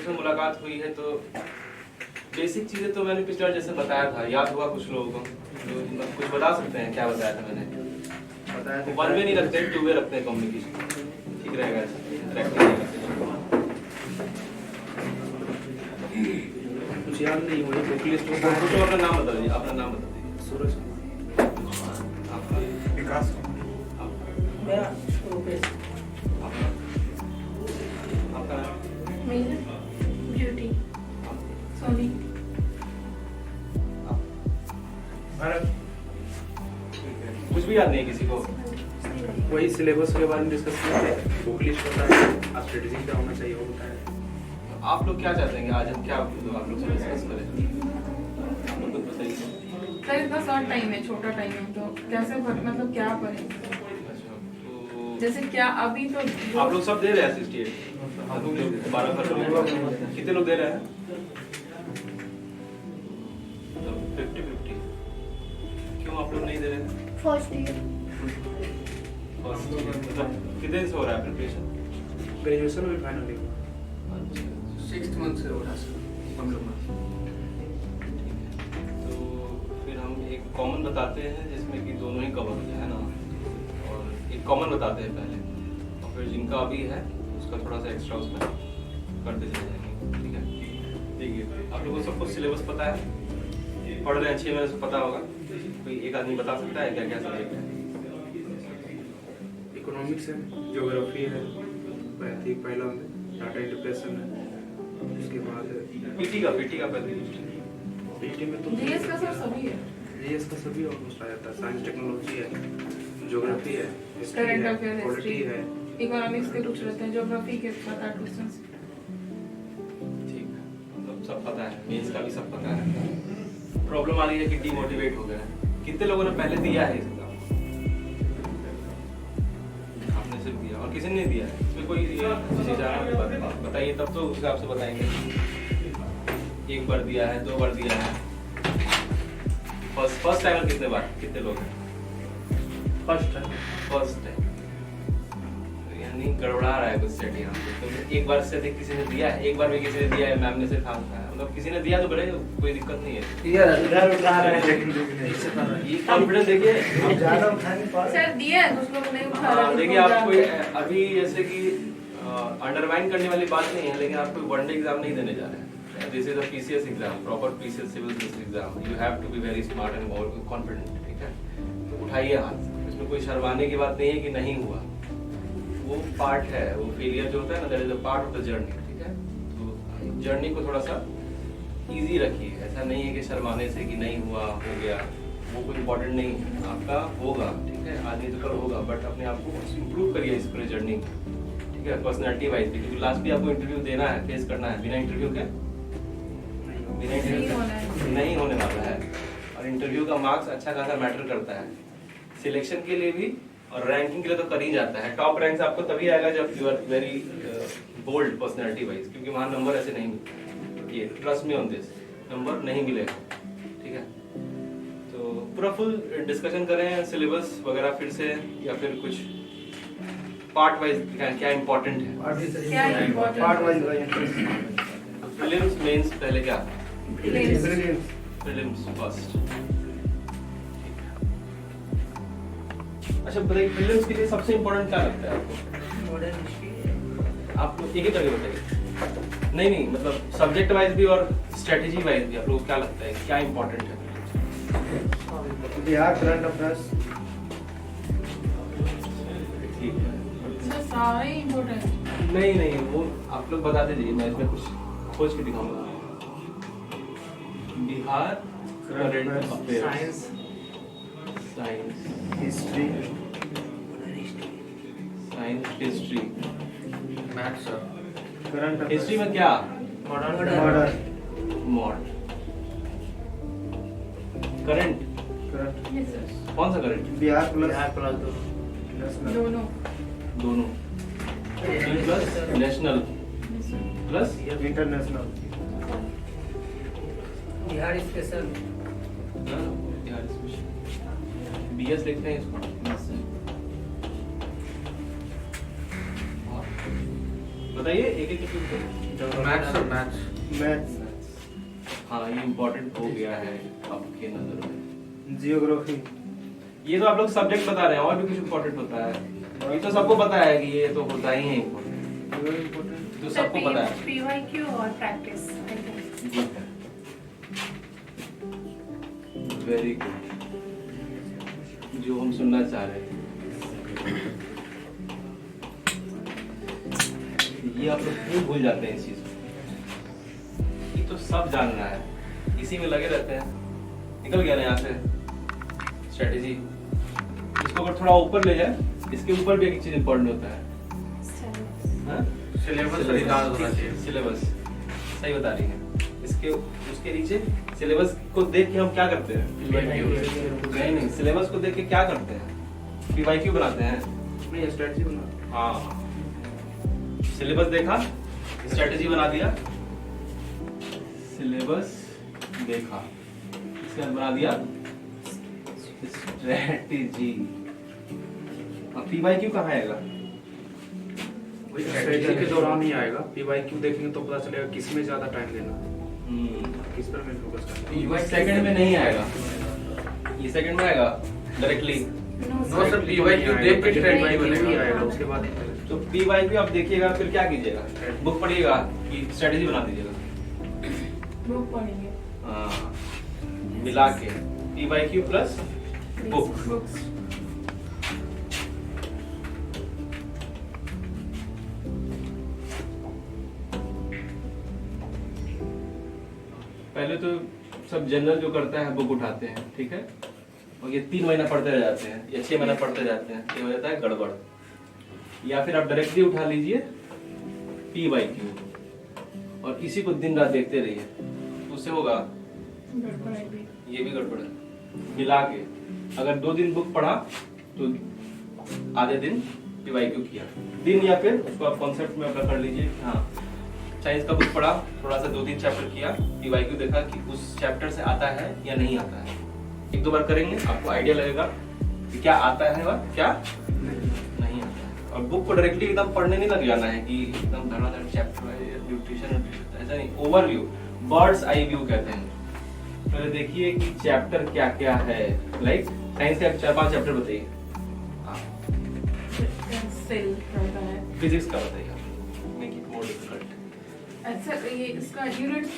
से मुलाकात हुई है तो बेसिक चीजें तो मैंने पिछले बार जैसे बताया था, याद हुआ कुछ लोगों को? तो कुछ बता सकते हैं क्या बताया था मैंने? बताया था वन वे नहीं रखते, टू वे रखते हैं कम्युनिकेशन, ठीक रहेगा कुछ याद नहीं हुआ बुक लिस्ट में। तो अपना नाम बता दीजिए, अपना नाम बता दीजिए। सूरज, आपका विकास, मेरा रुपेश, आपका मेरा ब्यूटी, सोनी, भारत। कुछ भी याद नहीं है किसी को? वही सिलेबस के बारे में डिस्कस किए थे, बुक लिस्ट होता है, स्ट्रेटेजी क्या होना चाहिए वो बताया। आप लोग क्या चाहते हैं आज हम क्या आप लोग से डिस्कस करें? आप लोग कुछ बताइए। सर इतना शॉर्ट टाइम है, छोटा टाइम है, तो कैसे मतलब क्या करें? अच्छा, तो जैसे क्या अभी तो आप लोग सब दे रहे हैं 68? हम लोग 12 फरवरी कितने लोग दे रहे हैं? 50-50। क्यों आप लोग नहीं दे रहे हैं? फर्स्ट ईयर फर्स्ट मतलब कितने दिन से हो रहा है प्रिपरेशन? ग्रेजुएशन में फाइनल ईयर 6 मंथ से हो रहा है हम लोग। तो फिर हम एक कॉमन बताते हैं जिसमें कि दोनों ही कवर हो जाए, है ना? और एक कॉमन बताते हैं पहले, और फिर जिनका अभी है उसका थोड़ा सा एक्स्ट्रा उसमें करते चले जाएंगे, ठीक है? देखिए आप लोगों को सब कुछ सिलेबस पता है, पढ़ रहे हैं 6 महीने से, पता होगा। कोई एक आदमी बता सकता है क्या क्या सब्जेक्ट है? इकोनॉमिक्स है, ज्योग्राफी है, मैथ पहला में, डाटा इंटरप्रेशन है, उसके बाद पीटी का पहले पीटी में तो जीएस का सर सभी है, जीएस का सभी ऑलमोस्ट आ जाता है। साइंस टेक्नोलॉजी है, ज्योग्राफी है, हिस्ट्री करंट है, अफेयर, पॉलिटी हिस्ट्री है। इकोनॉमिक्स के कुछ रहते हैं, ज्योग्राफी के 7-8 क्वेश्चंस। ठीक है, मतलब सब पता है, मेंस का भी सब पता है। प्रॉब्लम आ रही है कि डिमोटिवेट हो गए हैं। कितने लोगों ने पहले दिया है इसका? आपने सिर्फ दिया और किसी ने नहीं दिया है? इसमें कोई चीज बताइए, तब तो उस हिसाब से बताएंगे। एक बार दिया है, 2 बार दिया है, फर्स्ट टाइम कितने बार, कितने लोग हैं? फर्स्ट है, फर्स्ट टाइम, यानी गड़बड़ा रहा है कुछ सेट यहाँ पे। तो एक बार से अधिक किसी ने दिया है, एक बार भी किसी ने दिया है, मैम ने सिर्फ हाँ कहा है, मतलब किसी ने दिया तो बड़े कोई दिक्कत नहीं है। ये कॉन्फिडेंस देखिए सर दिए हैं, कुछ लोगों ने उठा रहा है। देखिए, आप कोई अभी जैसे कि अंडरमाइन करने वाली बात नहीं है, लेकिन आप कोई वनडे एग्जाम नहीं देने जा रहे हैं। This is a PCS exam, proper PCS civil exam. You have to be very smart and confident, ठीक है? तो उठाइए हाथ, इसमें कोई शर्माने की बात नहीं है कि नहीं हुआ, वो पार्ट है, वो फेलियर जो होता है ना, that is a part of the journey, ठीक है? तो जर्नी को थोड़ा सा इजी रखिए, ऐसा नहीं है कि शर्माने से कि नहीं हुआ, हो गया, वो कोई इम्पोर्टेंट नहीं है। आपका होगा, ठीक है, आज नहीं तो कल होगा, बट अपने आप को इम्प्रूव करिए इस पूरे जर्नी को, ठीक है? पर्सनैलिटी वाइज भी, क्योंकि लास्ट भी आपको इंटरव्यू देना है, फेस करना है। बिना इंटरव्यू के नहीं होने वाला है, और इंटरव्यू का मार्क्स अच्छा खासा मैटर करता है सिलेक्शन के लिए भी, और रैंकिंग के लिए तो कर ही जाता है। टॉप रैंक्स आपको तभी आएगा जब you are very bold personality wise, क्योंकि वहाँ नंबर ऐसे नहीं मिलते, ये trust me on this, number नहीं मिलेगा, ठीक है? तो पूरा फुल डिस्कशन करें सिलेबस वगैरह फिर से, या फिर कुछ पार्ट वाइज क्या इंपॉर्टेंट है? क्या important part wise prelims mains पहले क्या? Please prelims first. अच्छा बताइए, प्रीलिम्स के लिए सबसे इम्पोर्टेंट क्या लगता है आपको? Modern history. आप लोग एक ही करके बताइए। नहीं मतलब सब्जेक्ट वाइज भी और स्ट्रेटेजी वाइज भी आप लोग क्या लगता है क्या इम्पोर्टेंट है? बिहार करंट अफेयर्स, ठीक है। सर सारे इम्पोर्टेंट। नहीं वो आप लोग बता दीजिए, मैं इसमें कुछ खोज के दिखाऊंगा। Bihar current affairs, science, history, history, maths sir. Current history में क्या? Modern mod, current, current yes sir, कौन सा current? Bihar Bihar plus plus 2। National, दोनों। Plus national plus international, Bihar special. Bihar special, BS लिखते हैं इसको। बताइए एक एक मैथ्स और मैथ्स मैथ्स, हाँ ये इम्पोर्टेंट हो गया है आपके नजर में। जियोग्राफी, ये तो आप लोग सब्जेक्ट बता रहे हैं, और भी कुछ इम्पोर्टेंट होता है? ये तो सबको पता है कि ये तो होता ही है इम्पोर्टेंट, तो सबको पता है। PYQ और प्रैक्टिस वेरी गुड, जो हम सुनना चाह रहे थे। ये आप लोग क्यों भूल जाते हैं इस चीज को? ये तो सब जानना है, इसी में लगे रहते हैं। निकल गया ना यहाँ से स्ट्रेटेजी। इसको अगर थोड़ा ऊपर ले जाए, इसके ऊपर भी एक चीज इम्पोर्टेंट होता है। हाँ? सिलेबस रिकॉर्ड होना चाहिए। सिलेबस सही बता रही है। इसके उसके नीचे सिलेबस को देख के हम क्या करते हैं? नहीं, सिलेबस को देख के क्या करते हैं? PYQ बनाते हैं। नहीं स्ट्रेटजी बना, हाँ, सिलेबस देखा, स्ट्रेटेजी बना दिया। सिलेबस देखा, इसके बाद बना दिया स्ट्रेटेजी। PYQ कहाँ आएगा? स्ट्रेटजी के दौरान ही आएगा। PYQ देखेंगे तो पता चलेगा किस में ज्यादा टाइम देना, किस पर मैं फोकस करना। ये सेकंड में नहीं आएगा, ये सेकंड में आएगा डायरेक्टली। नो सर, PYQ देख के स्ट्रेटजी बनेगा। आएगा उसके बाद। तो PYQ आप देखिएगा, फिर क्या कीजिएगा? बुक पढ़िएगा कि स्ट्रेटेजी बना दीजिएगा? बुक पढ़ेंगे। हाँ, मिला के PYQ प्लस बुक। बुक्स पहले तो सब जनरल जो करता है बुक उठाते हैं, ठीक है, और ये 3 महीना पढ़ते रह जाते हैं या 6 महीना पढ़ते जाते हैं, ये हो जाता है गड़बड़। या फिर आप डायरेक्टली उठा लीजिए PYQ और इसी को दिन रात देखते रहिए, उससे होगा गड़बड़ है भी। ये भी गड़बड़ है। मिला के अगर 2 दिन बुक पढ़ा तो आधे दिन PYQ किया दिन, या फिर उसको आप कॉन्सेप्ट में अपना कर लीजिए। हाँ, साइंस का बुक पढ़ा, थोड़ा सा 2-3 चैप्टर किया, PYQ देखा कि उस चैप्टर से आता है या नहीं आता है। 1-2 बार करेंगे, आपको आइडिया लगेगा कि क्या आता है और क्या नहीं आता है। और बुक को डायरेक्टली एकदम पढ़ने नहीं लग जाना है कि एकदम धड़ाधड़ चैप्टर है, न्यूट्रिशन, ऐसा नहीं। ओवरव्यू, बर्ड्स आई व्यू कहते हैं। पहले देखिए कि चैप्टर क्या क्या है। लाइक साइंस का 4-5 चैप्टर बताइए। सेल रहता है। फिजिक्स का बताइए, मेक इट मोर डिफिकल्ट। अच्छा, ये इसका यूनिट्स,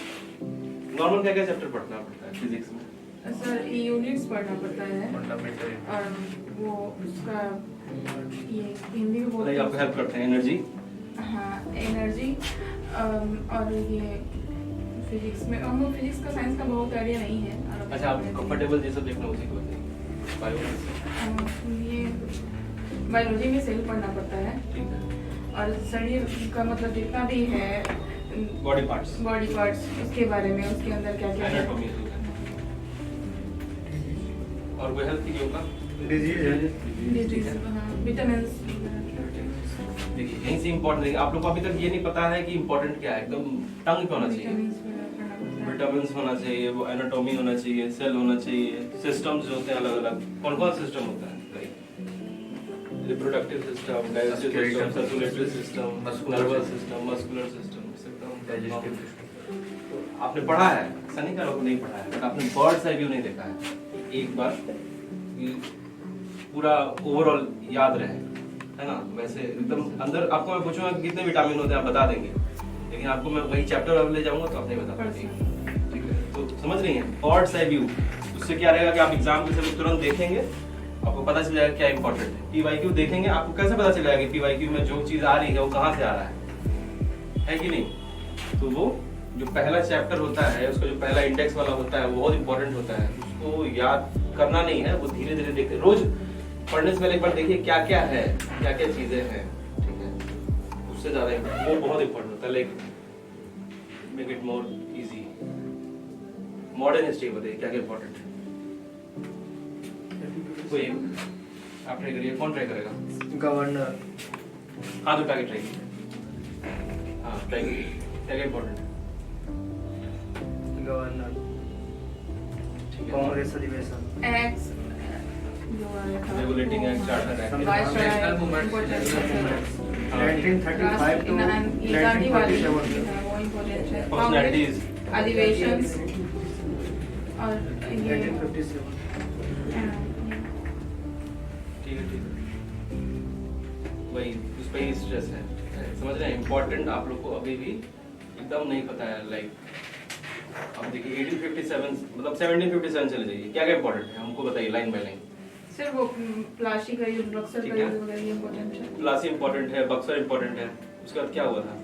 नॉर्मल क्या क्या चैप्टर पढ़ना पड़ता है फिजिक्स में? सर ये यूनिट्स पढ़ना पड़ता है फंडामेंटल और वो उसका ये हिंदी में बोलते लाइक आपको हेल्प करते हैं एनर्जी। हाँ, एनर्जी और ये फिजिक्स में, हम फिजिक्स का साइंस का बहुत आइडिया नहीं है। और अच्छा, आपको कंफर्टेबल जैसा देखना उसी को बताइए। बायो, ये बायोलॉजी में सेल पढ़ना पड़ता है ठीक है, और शरीर का मतलब जितना भी है बॉडी पार्ट्स, उसके बारे में, उसके अंदर क्या क्या है। एनाटॉमी। और कोई हेल्थ की होगा डिजीज है। डिजीज, हाँ, विटामिन्स। देखिए यहीं से इम्पोर्टेंट देखिए, आप लोग को अभी तक ये नहीं पता है कि इम्पोर्टेंट क्या है। एकदम टंग पे होना चाहिए। विटामिन्स होना चाहिए, वो एनाटॉमी होना चाहिए, सेल होना चाहिए, सिस्टम्स जो होते हैं अलग अलग। कौन कौन सिस्टम होता है? Reproductive system, digestive system, circulatory system, nervous system, muscular system, digestive system. आपने पढ़ा है, ऐसा नहीं करो नहीं पढ़ा है, बट आपने बर्ड्स आई व्यू नहीं देखा है। एक बार कि पूरा ओवरऑल याद रहे, है ना? वैसे एकदम अंदर आपको मैं पूछूंगा कि कितने विटामिन होते हैं, आप बता देंगे, लेकिन आपको मैं वही चैप्टर अब ले जाऊंगा तो आप नहीं बता पाएंगे। ठीक है, तो समझ रही हैं बर्ड्स आई व्यू। उससे क्या रहेगा कि आप एग्जाम के समय तुरंत देखेंगे, आपको पता चल जाएगा क्या इंपॉर्टेंट है। PYQ देखेंगे, आपको कैसे पता चलेगा कि PYQ में जो चीज आ रही है वो कहाँ से आ रहा है कि नहीं? तो वो जो पहला चैप्टर होता है, उसका जो पहला इंडेक्स वाला होता है वो बहुत इंपॉर्टेंट होता है। उसको याद करना नहीं है, वो धीरे धीरे देखते, रोज पढ़ने से पहले एक बार देखिए क्या क्या है, क्या क्या चीजें हैं, ठीक है? उससे ज्यादा वो बहुत इंपॉर्टेंट होता है। Like make it more easy. Modern history बताइए क्या क्या इंपॉर्टेंट है। कोई आप ट्राई करिए, कौन ट्राई करेगा? गवर्नर, हाथ उठा के ट्राई कीजिए। हाँ, ट्राई करिए, क्या क्या इंपॉर्टेंट है? गवर्नर, ठीक है, कांग्रेस अधिवेशन, एक्ट्स जो आया था, regulating act, charter act, national movement, 1935 to 1937 Gandhi वाली 1937 वो Personalities. अधिवेशंस और ये 1957 ठीक है वही उस पर ही स्ट्रेस है समझ रहे हैं इम्पोर्टेंट आप लोग को अभी भी एकदम नहीं पता है लाइक अब देखिए 1857 मतलब 1757 चले जाइए क्या क्या इम्पोर्टेंट है हमको बताइए लाइन बाय लाइन सिर्फ वो प्लासी का ये बक्सर ठीक का ये है। वगैरह ये इम्पोर्टेंट है। प्लासी इम्पोर्टेंट है बक्सर इम्पोर्टेंट है उसके बाद क्या हुआ था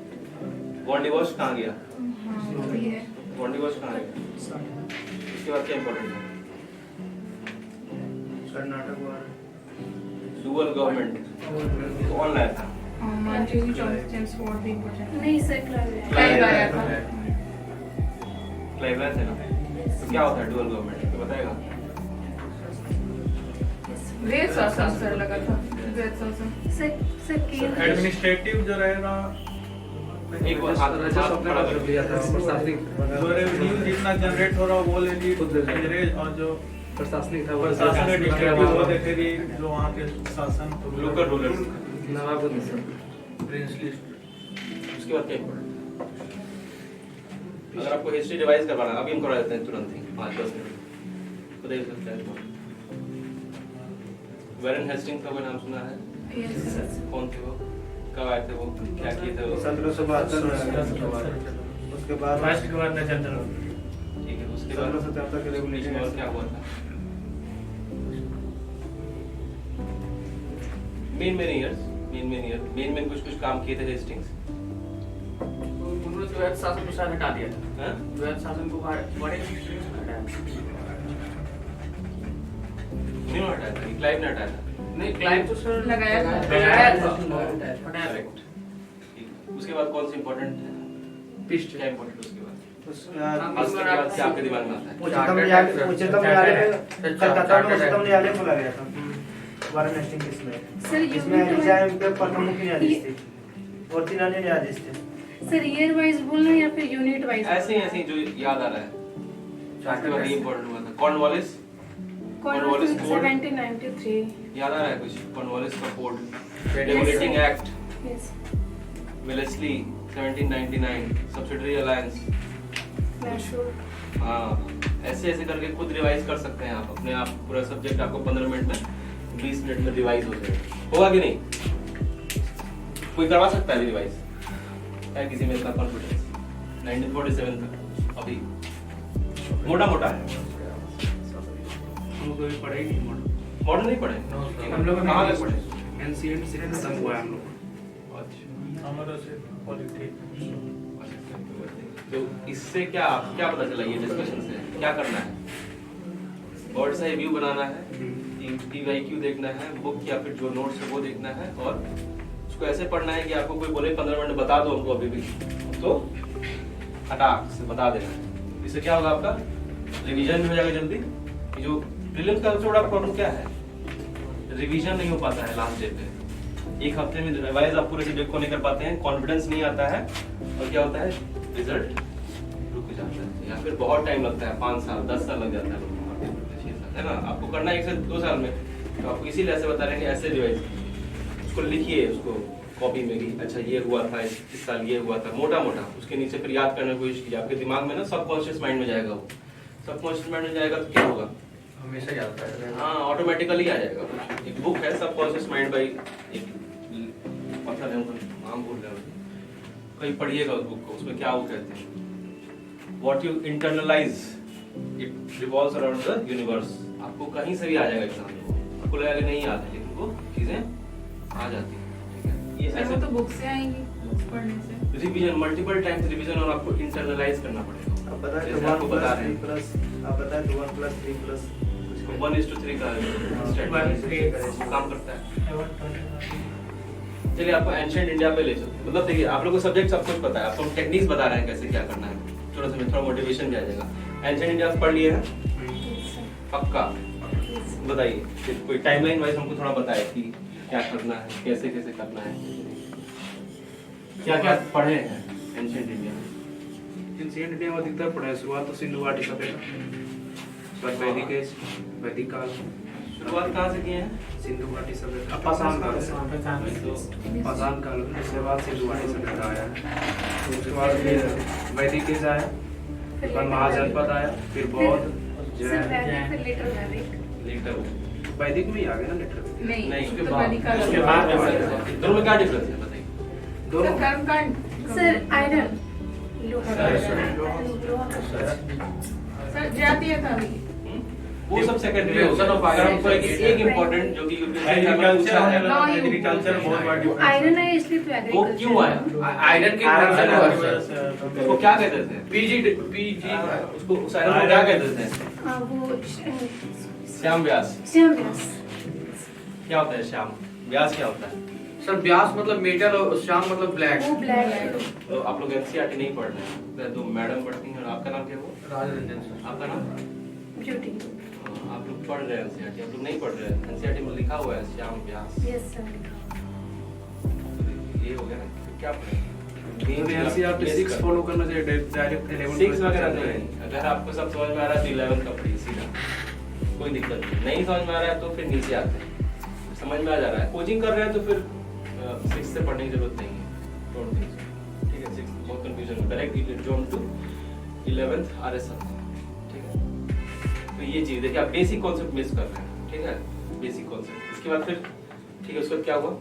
वॉन्डिवॉश कहाँ गया हाँ वो भी है। वॉन्डिवॉश कहाँ गया उसके बाद क्या इम्पोर्टेंट है कर्नाटक वार डुअल गवर्नमेंट कौन लाया था मांचेरी चेम्सफोर्ड भी इम्पोर्टेंट है। नहीं सर क्लाइव आया था। क्लाइव आया था ना तो क्या होता है डुअल गवर्नमेंट तो बताएगा वेद शासन सर लगा था वेद शासन सर केंद्र एडमिनिस्ट्रेटिव जो रहेगा एक बार हाथ राजस्व अपने खड़ा पास कर रख लिया था प्रशासनिक जो रेवेन्यू जितना जनरेट हो रहा है वो ले ली अंग्रेज और जो प्रशासनिक था वो प्रशासन एडमिनिस्ट्रेटिव वो देखे थी जो वहाँ के शासन लोकल रूलर्स नवाब प्रिंसली उसके बाद क्या इम्पोर्टेंट अगर आपको हिस्ट्री रिवाइज करवाना है, अभी हम करवा देते हैं तुरंत ही 5-10 मिनट बताइए सर क्या इम्पोर्टेंट वैरन हेस्टिंग्स का कोई नाम सुना है यस कौन थे वो कब आए थे वो क्या किए थे वो 1772 उसके बाद फर्स्ट गवर्नर जनरल ठीक है उसके बाद 1777 के बीच रेगुलेशन में और क्या हुआ था मेन कुछ काम किए थे हेस्टिंग्स उन्होंने द्वैत शासन को शायद हटा दिया था हाँ द्वैत शासन को बड़े हटाया नहीं हटाया था क्लाइव ने हटाया था नहीं क्लाइव तो सर लगाया था। लगाया था हटाया था करेक्ट उसके बाद कौन सी इंपॉर्टेंट है पिस्ट क्या इंपॉर्टेंट उसके बाद उच्चतम उसके बाद क्या आपके दिमाग में आता है न्यायालय कलकत्ता में उच्चतम न्यायालय खोला गया था वारन हेस्टिंग्स इसमें सर इसमें एलिजाबेथ के प्रथम मुख्य न्यायाधीश थे और 3 अन्य न्यायाधीश थे सर ईयर वाइज बोलना या फिर यूनिट वाइज ऐसे ही जो याद आ रहा है उसके बाद ये इंपॉर्टेंट हुआ था कॉर्नवालिस कॉर्नवालिस कोड 1793 याद आ रहा है कुछ कॉर्नवालिस का code regulating act yes Wellesley 1799 subsidiary alliance Mysore हाँ ऐसे ऐसे करके खुद रिवाइज कर सकते हैं आप अपने आप पूरा सब्जेक्ट आपको 15 मिनट में 20 मिनट में रिवाइज हो जाएगा होगा कि नहीं कोई करवा सकता है रिवाइज है किसी में इतना कॉन्फिडेंस 1947 तक अभी मोटा मोटा है हम लोग कभी पढ़े ही नहीं मॉडर्न मॉडर्न नहीं पढ़े हम लोग कहाँ तक पढ़े एनसीएंट से खत्म हुआ है हम लोग अच्छा हमारा से पॉलिटिक्स तो इससे क्या पता चला ये डिस्कशन से क्या करना है बर्ड्स आई व्यू बनाना है टीवाईक्यू देखना है बुक या फिर जो नोट्स है वो देखना है और उसको ऐसे पढ़ना है कि आपको कोई बोले 15 मिनट बता दो हमको अभी भी तो हटाक से बता देना है इससे क्या होगा आपका रिवीजन भी हो जाएगा जल्दी जो प्रीलिम्स का सबसे बड़ा प्रॉब्लम क्या है रिवीजन नहीं हो पाता है लास्ट डे पे एक हफ्ते में रिवाइज आप पूरे सब्जेक्ट को नहीं कर पाते हैं कॉन्फिडेंस नहीं आता है और क्या होता है रिजल्ट रुक जाता है या फिर बहुत टाइम लगता है 5 साल 10 साल लग जाता है 6 साल है ना आपको करना है 1 से 2 साल में तो आपको इसीलिए ऐसे बता रहे हैं कि ऐसे रिवाइज उसको लिखिए उसको कॉपी में कि अच्छा ये हुआ था इस साल ये हुआ था मोटा मोटा उसके नीचे फिर याद करने की कोशिश कीजिए आपके दिमाग में ना सबकॉन्शियस माइंड में जाएगा वो सबकॉन्शियस माइंड में जाएगा तो क्या होगा हमेशा याद रहेगा हाँ ऑटोमेटिकली आ जाएगा एक बुक है सबकॉन्शियस माइंड बाई एक पता नहीं उनका नाम भूल रहा हूँ कहीं पढ़िएगा उस बुक को उसमें क्या वो कहते हैं what you internalise it revolves around the universe आपको कहीं से भी आ जाएगा एग्जाम में आपको लगेगा कि नहीं याद है लेकिन वो चीजें आ जाती हैं ठीक है ये सर वो ऐसे तो बुक से आएंगी बुक्स पढ़ने से रिवीजन मल्टीपल टाइम्स रिवीजन और आपको इंटरनलाइज करना पड़ेगा अब बताएं जैसे तो आपको 1 बता + रहे 3 प्लस आप बताएं तो 1 + 3 प्लस 1:3 का स्ट्रेटजी काम करता है चलिए आपको एंशिएंट इंडिया पे ले चलते मतलब देखिए आप लोगों को सब्जेक्ट सब कुछ पता है आपको टेक्निक्स बता रहे हैं कैसे क्या करना है थोड़ा मोटिवेशन भी आ जाएगा एंशिएंट इंडिया पढ़ लिए हैं पक्का बताइए फिर कोई टाइमलाइन वाइज हमको थोड़ा बताए कि क्या करना है कैसे कैसे करना है क्या क्या पढ़े हैं एंशिएंट इंडिया में एंशिएंट इंडिया में अधिकतर पढ़ा है शुरुआत तो सिंधु घाटी का पहला उसके बाद वैदिक एज वैदिक काल शुरुआत कहाँ से किए हैं? सिंधु घाटी सभ्यता पाषाण काल से, तो पाषाण काल में, उसके बाद सिंधु घाटी सभ्यता आया है, उसके बाद फिर वैदिक एज आया, फिर फिर महाजनपद आया, फिर बौद्ध, सिर्फ जैन। वैदिक फिर लेटर वैदिक। लेटर वैदिक में ही आ गया ना लेटर। नहीं नहीं, उसके उसके बाद उसके बाद दोनों में क्या डिफरेंस है बताइए? दोनों कर्मकांड सर आयरन लोहा सर जातीय था अभी वो सब सेकेंडरी Division of अगर हमको एक Agriculture. इम्पोर्टेंट जो कि एग्रीकल्चर Law और you- एग्रीकल्चर बहुत बड़ा वो डिफरेंस आयरन है इसलिए तो वो एग्रीकल्चर। क्यों आया? आयरन की प्रोडक्शन हुआ सर। उसको क्या कहते थे? पीजी उसको उस आयरन को क्या कहते थे? वो श्याम व्यास। श्याम व्यास। क्या होता है श्याम व्यास? क्या होता है? सर व्यास मतलब मेटल और श्याम मतलब ब्लैक। वो ब्लैक है। तो आप लोग एनसीईआरटी नहीं पढ़ रहे हैं तो मैडम पढ़ती हैं। और आपका नाम क्या है? वो राजरंजन सर। आपका नाम? ब्यूटी। आप लोग पढ़ रहे हैं एनसीईआरटी, आप लोग नहीं पढ़ रहे हैं। एनसीईआरटी में लिखा हुआ है श्याम व्यास। Yes sir. ये हो गया ना? फिर क्या पढ़ेंगे? एनसीईआरटी 6 फॉलो करना चाहिए, डायरेक्ट 11 6 वगैरह नहीं। अगर आपको सब समझ में आ रहा है तो 11 का पढ़िए सीधा, कोई दिक्कत नहीं। नहीं समझ में आ रहा है तो फिर नीचे आते हैं। समझ में आ जा रहा है, कोचिंग कर रहे हैं तो फिर 6 से पढ़ने की जरूरत नहीं है। Don't think so. ठीक है, 6 बहुत confusion, direct jump to 11th RSM. ठीक है, तो ये चीज देखिए, आप बेसिक कॉन्सेप्ट मिस कर रहे हैं। ठीक है, बेसिक कॉन्सेप्ट। इसके बाद फिर ठीक है, उसके बाद क्या हुआ?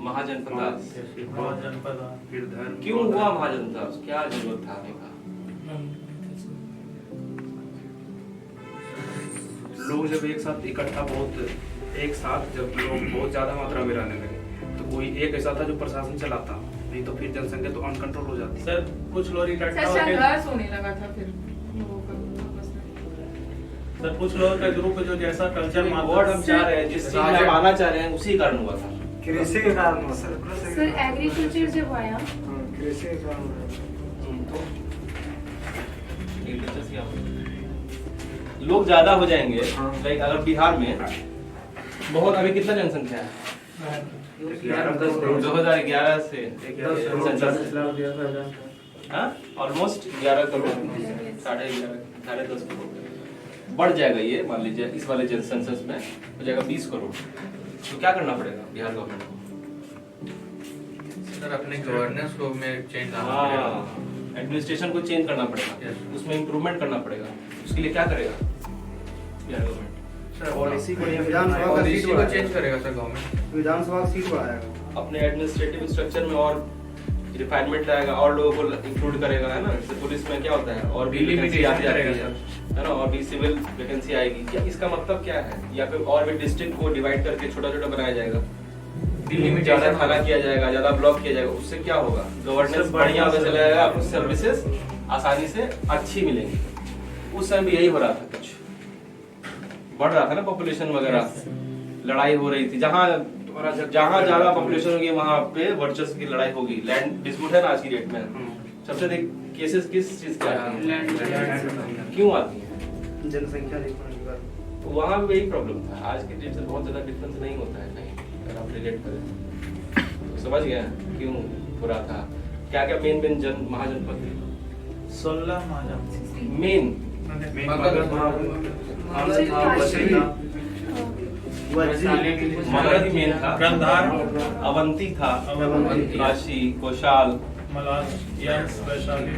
महाजनपद दास। फिर धर्म। क्यों हुआ महाजनपद दास? क्या जरूरत था आने का? लोग जब एक साथ इकट्ठा एक साथ जब लोग बहुत ज्यादा मात्रा में रहने लगे तो कोई एक ऐसा था जो प्रशासन चलाता, नहीं तो फिर जनसंख्या तो अनकंट्रोल हो जाती। सर कुछ लोग इकट्ठा सर होके संघर्ष होने लगा था फिर लोगों का आपस में। सर कुछ लोगों का ग्रुप जो जैसा कल्चर वर्ड हम चाह रहे हैं, जिस चीज में आप आना चाह रहे हैं उसी कारण हुआ था। कृषि के कारण हुआ सर। सर एग्रीकल्चर जब आया कृषि के कारण हुआ। तो ये दिलचस्प क्या हुआ? लोग ज्यादा हो जाएंगे। लाइक अगर बिहार में बहुत, अभी कितना जनसंख्या है? 2011 से ऑलमोस्ट 11 करोड़, 11.5 करोड़ बढ़ जाएगा। ये मान लीजिए इस वाले सेंसस में हो जाएगा 20 करोड़। तो क्या करना पड़ेगा बिहार गवर्नमेंट को? सर अपने गवर्नेंस को में चेंज लाना पड़ेगा। हाँ, एडमिनिस्ट्रेशन को चेंज करना पड़ेगा, उसमें इम्प्रूवमेंट करना पड़ेगा। उसके लिए क्या करेगा बिहार गवर्नमेंट? सर पॉलिसी को विधानसभा का पॉलिसी सीट को बढ़ाएगा। चेंज करेगा सर गवर्नमेंट। विधानसभा की सीट बढ़ाएगा। अपने एडमिनिस्ट्रेटिव स्ट्रक्चर में और रिफाइनमेंट लाएगा और लोगों को इंक्लूड करेगा, है ना? जैसे पुलिस में क्या होता है और भी वैकेंसी आती करेगा है ना? और भी सिविल वैकेंसी आएगी। क्या इसका मतलब क्या है? या फिर और भी डिस्ट्रिक्ट को डिवाइड करके छोटा छोटा बनाया जाएगा, दिल्ली में ज्यादा थाना किया जाएगा, ज्यादा ब्लॉक किया जाएगा। उससे क्या होगा? गवर्नेंस बढ़िया होता चला जाएगा, आपको सर्विसेज आसानी से अच्छी मिलेंगी। उस समय भी यही हो रहा था, कुछ बढ़ रहा था ना पॉपुलेशन वगैरह, लड़ाई हो रही थी। जहाँ ज्यादा पॉपुलेशन होगी वहाँ पे वर्चस्व की लड़ाई होगी। लैंड डिस्प्यूट है ना आज की डेट में। सबसे केसेस किस चीज के आती हैं? क्यों आती हैं? जनसंख्या अधिक होने के कारण। वहाँ भी यही प्रॉब्लम था। आज की डेट से बहुत ज्यादा डिफरेंस नहीं होता है कहीं, अगर आप रिलेट करें तो समझ गए क्यों हो रहा था। क्या क्या मेन महाजनपद थे? 16 महाजन मेन मगध मेन था, गंधार, अवंती था, अवंती, काशी, कौशाल, मलाल, यंस, वैशाली,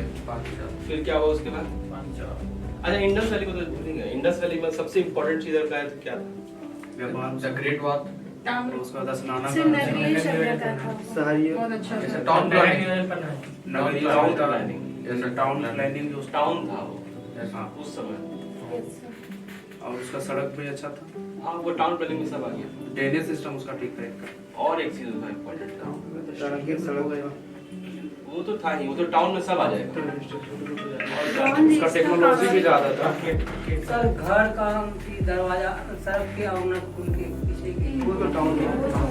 फिर क्या हुआ उसके बाद? पांचाल। अच्छा, इंडस वैली को तो भूलेंगे। इंडस वैली में सबसे इम्पोर्टेंट चीज का क्या था? व्यापार। The great war. ताम्र उसके बाद स्नान सिर्फ नगरीय सभ्यता था। शहरी बहुत अच्छा जैसे था। Town planning. टाउन प्लानिंग, जैसे टाउन प्लानिंग जो टाउन था वो हाँ, उस समय। Yes, sir. और उसका सड़क भी अच्छा था। हाँ, वो टाउन प्लानिंग में सब आ गया। ड्रेनेज सिस्टम उसका ठीक था एक। और एक चीज था इम्पोर्टेंट था, सड़क वो तो था ही, वो तो टाउन में सब आ जाएगा। Brown उसका is टेक्नोलॉजी भी the ज्यादा था। सर घर का की दरवाजा सड़क के और कुल के पीछे की वो तो टाउन में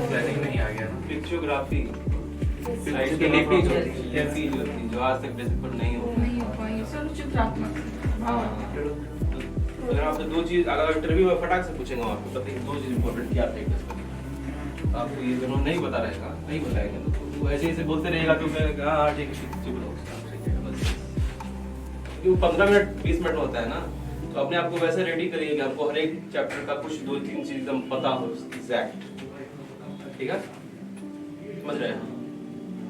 प्लानिंग नहीं आ गया ना। पिक्चोग्राफी, Yes, sir. लाइट की लिपि जो थी, जो आज तक बेसिक पर नहीं हो नहीं हो पाई सर, चित्रात्मक भाव। अगर आपसे दो चीज, अगर इंटरव्यू में फटाक से पूछेंगे आपको बताइए दो चीज इंपॉर्टेंट क्या थे इंडस वैली, आपको ये दोनों नहीं बता रहेगा, नहीं बताएंगे तो वो ऐसे ऐसे बोलते रहेगा तो मैं हाँ ठीक है, चुप रहो, बस। क्योंकि वो 15 मिनट 20 मिनट में होता है ना, तो अपने आप को वैसे रेडी करिए कि आपको हर एक चैप्टर का कुछ 2-3 चीज एकदम पता हो एग्जैक्ट। ठीक है, समझ रहे हैं?